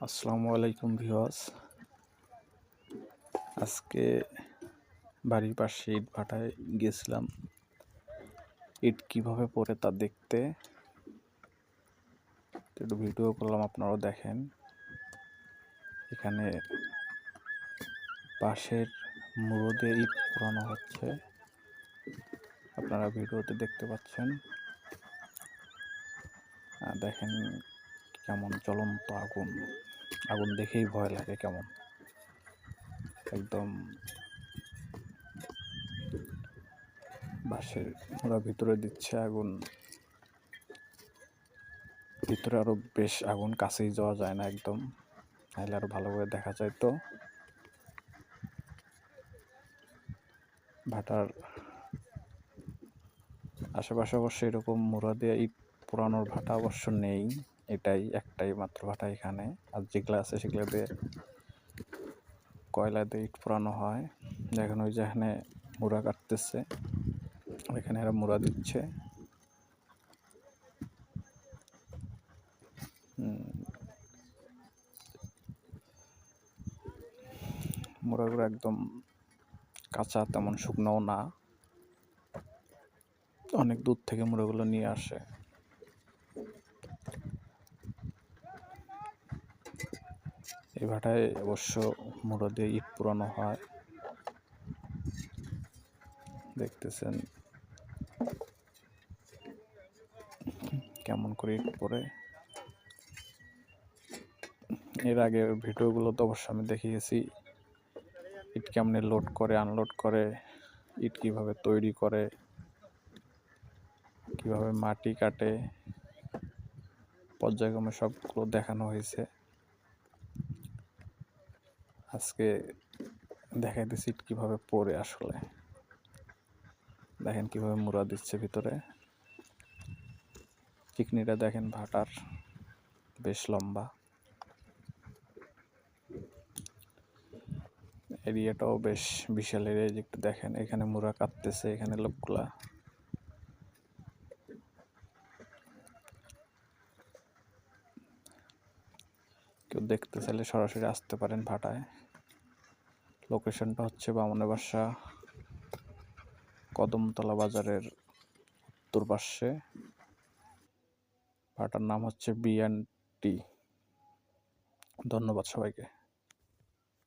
আসসালামু আলাইকুম ভিউয়ার্স। আজকে বাড়ির পাশে ইট ভাটায় গেছিলাম ইট কিভাবে পড়ে তা দেখতে। একটু ভিডিও করলাম, আপনারাও দেখেন। এখানে পাশের মুড়ো দিয়ে ইট পোড়ানো হচ্ছে, আপনারা ভিডিওতে দেখতে পাচ্ছেন। দেখেন কেমন জ্বলন্ত আগুন, আগুন দেখেই ভয় লাগে কেমন। একদম বাঁশের ওরা ভিতরে দিচ্ছে আগুন, ভিতরে আরো বেশ আগুন, কাছেই যাওয়া যায় না একদম, তাহলে আরো ভালো করে দেখা যায়। তো ভাটার আশেপাশে অবশ্য এরকম মুড়া দিয়ে ইট পোড়ানোর ভাটা অবশ্য নেই, এটাই একটাই মাত্র ভাটা এখানে। আর যেগুলো আছে সেগুলো দিয়ে কয়লা দিয়ে ইট পোড়ানো হয়। দেখেন ওই যেখানে মুড়া কাটতেছে, এখানে এরা মুড়া দিচ্ছে। মুড়াগুলো একদম কাঁচা, তেমন শুকনোও না, অনেক দূর থেকে মুড়াগুলো নিয়ে আসে। এই ভাটায় অবশ্য মুড়া দিয়ে ইট পোড়ানো হয়, দেখতেছেন কেমন করে ইট পড়ে। এর আগে ভিডিওগুলো তো অবশ্য আমি দেখিয়েছি ইট কেমনে লোড করে আনলোড করে, ইট কিভাবে তৈরি করে, কিভাবে মাটি কাটে, পর্যায়ক্রমে সবগুলো দেখানো হয়েছে। আজকে দেখাইতেছি ইট কিভাবে পড়ে। আসলে দেখেন কিভাবে মুড়া দিচ্ছে ভিতরে। চিকনিটা দেখেন ভাটার বেশ লম্বা, এরিয়াটাও বেশ বিশাল এরিয়া। একটু দেখেন, এখানে মুড়া কাটতেছে, এখানে লোকগুলা। কেউ দেখতে চাইলে সরাসরি আসতে পারেন ভাটায়। লোকেশনটা হচ্ছে বামনের বাসা, কদমতলা বাজারের উত্তর পাশে। ভাটার নাম হচ্ছে B&T। ধন্যবাদ সবাইকে।